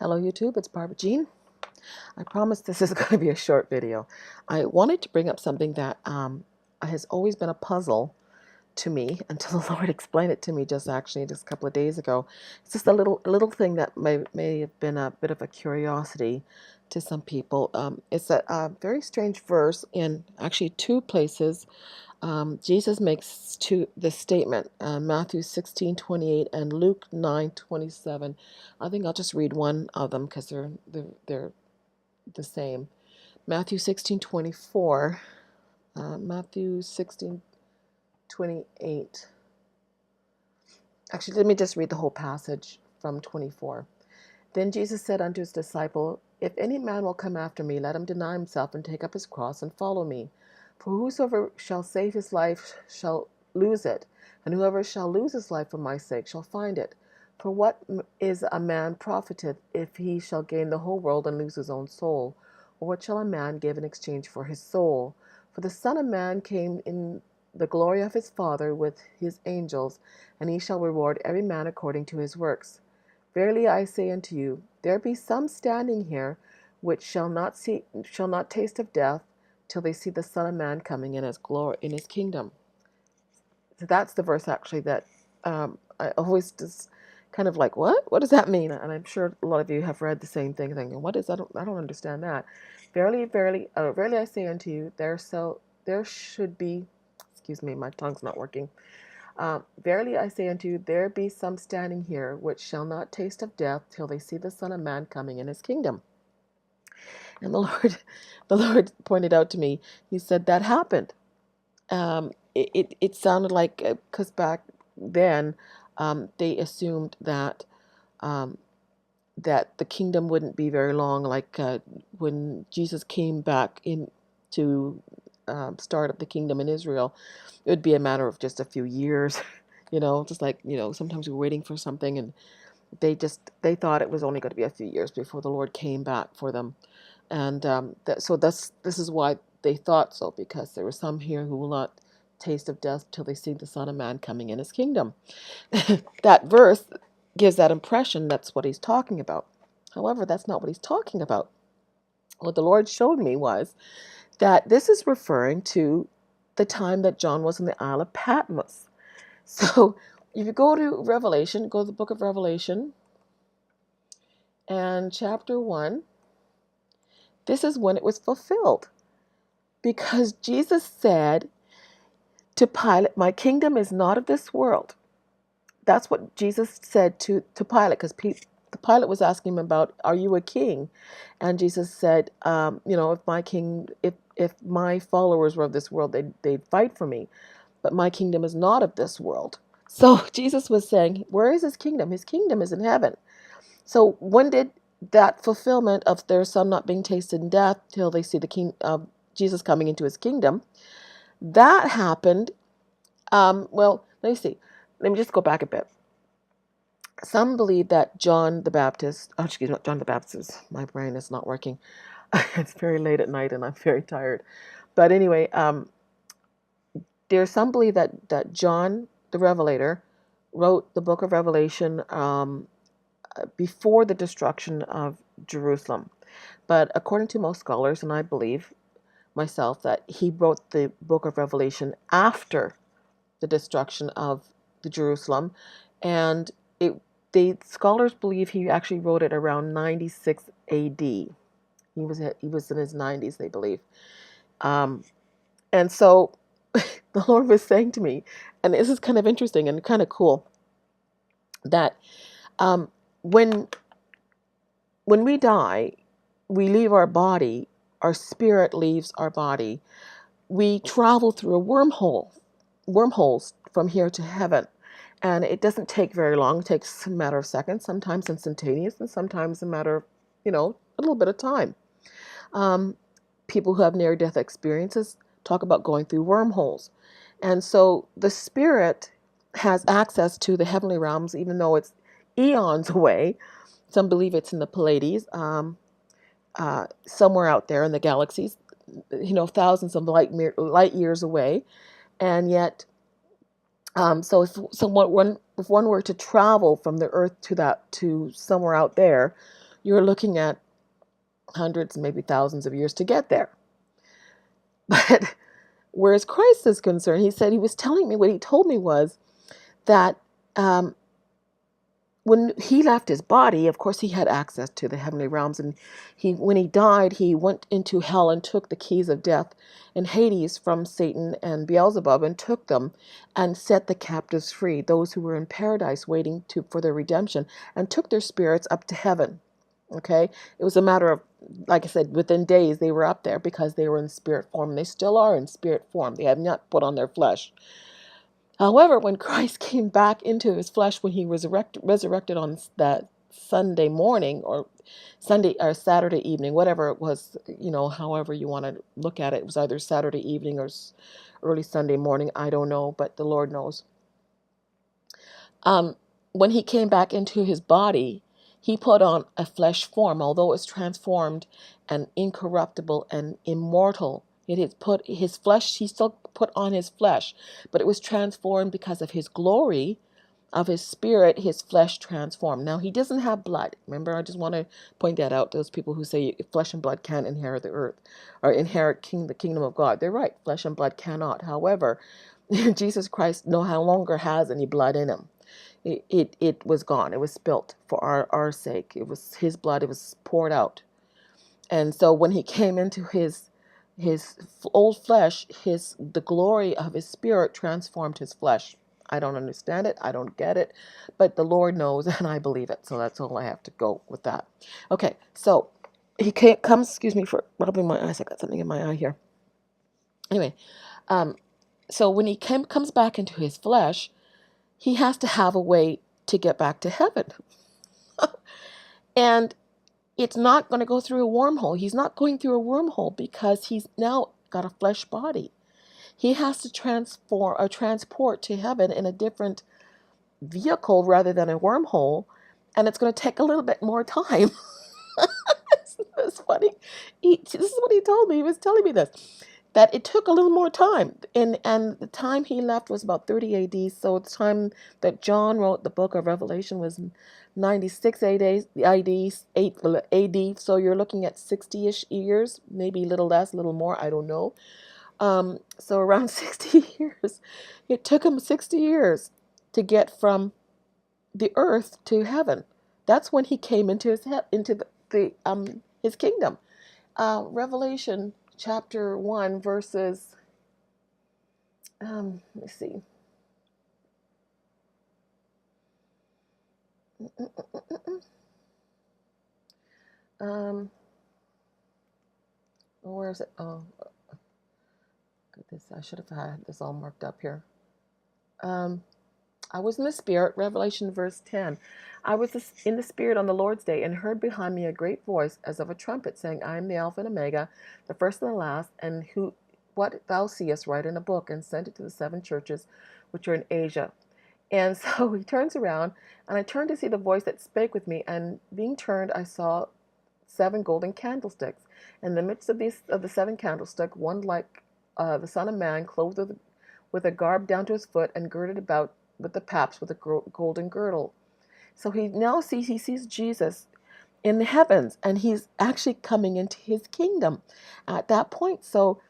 Hello YouTube, it's Barbara Jean. I promise this is going to be a short video. I wanted to bring up something that has always been a puzzle to me until the Lord explained it to me just a couple of days ago. It's just a little thing that may have been a bit of a curiosity to some people. It's a very strange verse in actually two places. Jesus makes the statement, Matthew 16:28 and Luke 9:27. I think I'll just read one of them because they're the same. Matthew 16:24, Matthew 16:28. Actually, let me just read the whole passage from 24. Then Jesus said unto his disciple, If any man will come after me, let him deny himself and take up his cross and follow me. For whosoever shall save his life shall lose it, and whoever shall lose his life for my sake shall find it. For what is a man profited if he shall gain the whole world and lose his own soul? Or what shall a man give in exchange for his soul? For the Son of Man came in the glory of his Father with his angels, and he shall reward every man according to his works. Verily I say unto you, there be some standing here which shall not taste of death till they see the Son of Man coming in his glory, in his kingdom. So that's the verse actually that I always just kind of like, what? What does that mean? And I'm sure a lot of you have read the same thing, thinking, what is that? I don't understand that. Verily, verily, verily I say unto you, there should be. Excuse me, my tongue's not working. Verily I say unto you, there be some standing here which shall not taste of death till they see the Son of Man coming in his kingdom. And the Lord pointed out to me, he said that happened. It sounded like, because back then they assumed that um, that the kingdom wouldn't be very long, like when Jesus came back in to start up the kingdom in Israel, it would be a matter of just a few years. Just like, sometimes we're waiting for something and they thought it was only going to be a few years before the Lord came back for them. And this is why they thought so, because there were some here who will not taste of death till they see the Son of Man coming in his kingdom. That verse gives that impression that's what he's talking about. However, that's not what he's talking about. What the Lord showed me was that this is referring to the time that John was in the Isle of Patmos. So if you go to Revelation, go to the book of Revelation and chapter 1, this is when it was fulfilled. Because Jesus said to Pilate, my kingdom is not of this world. That's what Jesus said to Pilate, because Pilate was asking him about, are you a king? And Jesus said, if my followers were of this world, they'd fight for me. But my kingdom is not of this world. So Jesus was saying, where is his kingdom? His kingdom is in heaven. So when did that fulfillment of their son not being tasted in death till they see the king of Jesus coming into his kingdom, that happened? Well, let me see. Let me just go back a bit. Some believe that John the Baptist, not John the Baptist, my brain is not working. It's very late at night and I'm very tired. But anyway, there's some believe that John the Revelator wrote the book of Revelation before the destruction of Jerusalem. But according to most scholars, and I believe myself, that he wrote the book of Revelation after the destruction of the Jerusalem, and the scholars believe he actually wrote it around 96 A.D. He was in his 90s, they believe. And so the Lord was saying to me, and this is kind of interesting and kind of cool, that when we die, we leave our body, our spirit leaves our body. We travel through wormholes from here to heaven. And it doesn't take very long. It takes a matter of seconds, sometimes instantaneous, and sometimes a matter of, a little bit of time. People who have near-death experiences talk about going through wormholes. And so the spirit has access to the heavenly realms, even though it's eons away. Some believe it's in the Pleiades, somewhere out there in the galaxies, thousands of light years away. And yet, so if one were to travel from the Earth to somewhere out there, you're looking at hundreds, maybe thousands of years to get there. But whereas Christ is concerned, he said, he was telling me, what he told me was that when he left his body, of course, he had access to the heavenly realms. And when he died, he went into hell and took the keys of death and Hades from Satan and Beelzebub and took them and set the captives free, those who were in paradise waiting for their redemption, and took their spirits up to heaven. Okay? It was a matter of, like I said, within days they were up there because they were in spirit form. They still are in spirit form. They have not put on their flesh. However, when Christ came back into his flesh, when he was resurrected on that Sunday morning or Sunday or Saturday evening, whatever it was, however you want to look at it, it was either Saturday evening or early Sunday morning. I don't know, but the Lord knows. When he came back into his body, he put on a flesh form, although it's transformed and incorruptible and immortal. It is put his flesh, he still put on his flesh, but it was transformed because of his glory of his spirit, his flesh transformed. Now, he doesn't have blood. Remember, I just want to point that out to those people who say flesh and blood can't inherit the earth or inherit the kingdom of God. They're right. Flesh and blood cannot. However, Jesus Christ no longer has any blood in him. It was gone. It was spilt for our sake. It was his blood. It was poured out. And so when he came into his old flesh, the glory of his spirit transformed his flesh. I don't understand it. I don't get it. But the Lord knows, and I believe it. So that's all I have to go with that. Okay, so he comes, excuse me for rubbing my eyes. I got something in my eye here. Anyway, so when he comes back into his flesh, he has to have a way to get back to heaven. And it's not going to go through a wormhole. He's not going through a wormhole because he's now got a flesh body. He has to transport to heaven in a different vehicle rather than a wormhole, and it's going to take a little bit more time. It's funny. This is what he told me. He was telling me this, that it took a little more time, and the time he left was about 30 AD. So the time that John wrote the book of Revelation was 96 AD. So you're looking at 60-ish years, maybe a little less, a little more. I don't know. So around 60 years. It took him 60 years to get from the earth to heaven. That's when he came into his kingdom. Revelation chapter 1 verses, let's see. Where is it? Oh, goodness, I should have had this all marked up here. I was in the Spirit, Revelation verse 10. I was in the Spirit on the Lord's day and heard behind me a great voice as of a trumpet saying, I am the Alpha and Omega, the first and the last, and what thou seest write in a book and send it to the 7 churches which are in Asia. And so he turns around, and I turned to see the voice that spake with me, and being turned, I saw 7 golden candlesticks. In the midst of the 7 candlesticks, one like the Son of Man, clothed with a garb down to his foot, and girded about with the paps with a golden girdle. So he sees Jesus in the heavens, and he's actually coming into his kingdom at that point. So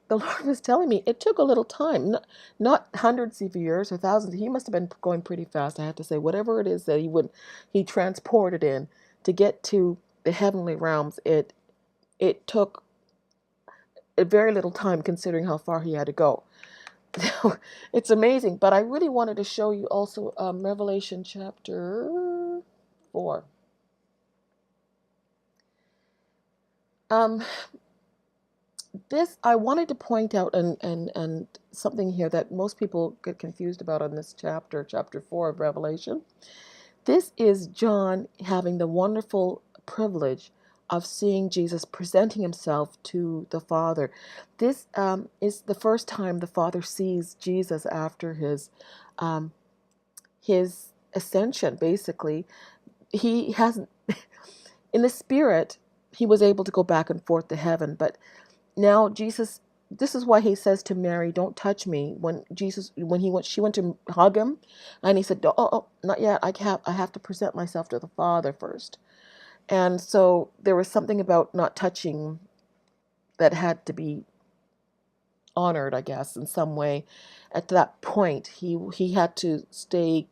the Lord was telling me it took a little time, not hundreds of years or thousands. He must have been going pretty fast, I have to say. Whatever it is that he transported in to get to the heavenly realms, it took a very little time considering how far he had to go. It's amazing, but I really wanted to show you also Revelation chapter 4. This I wanted to point out and something here that most people get confused about on this chapter 4 of Revelation. This is John having the wonderful privilege of seeing Jesus presenting himself to the Father. This is the first time the Father sees Jesus after his ascension. Basically, he hasn't in the Spirit. He was able to go back and forth to heaven, but now Jesus. This is why he says to Mary, "Don't touch me." She went to hug him, and he said, "Oh, not yet. I have to present myself to the Father first." And so there was something about not touching that had to be honored, I guess, in some way. At that point, he had to stay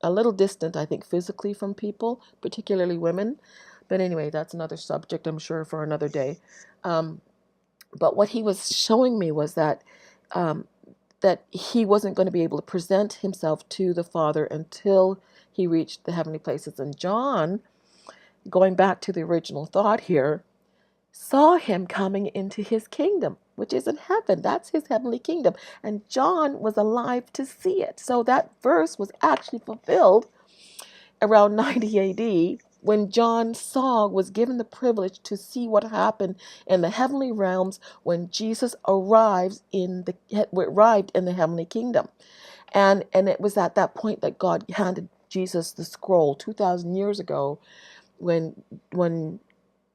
a little distant, I think, physically from people, particularly women. But anyway, that's another subject, I'm sure, for another day. Um, but what he was showing me was um, that he wasn't going to be able to present himself to the Father until he reached the heavenly places. And John, going back to the original thought here, saw him coming into his kingdom, which is in heaven. That's his heavenly kingdom. And John was alive to see it. So that verse was actually fulfilled around 90 AD when John was given the privilege to see what happened in the heavenly realms when Jesus arrived in the heavenly kingdom. And it was at that point that God handed Jesus the scroll 2,000 years ago, when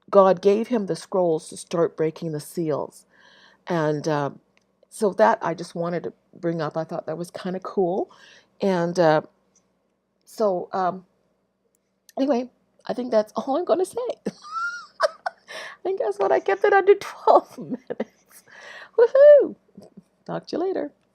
God gave him the scrolls to start breaking the seals. And so that I just wanted to bring up. I thought that was kind of cool. And so anyway, I think that's all I'm going to say. And guess what? I kept it under 12 minutes. Woohoo! Talk to you later.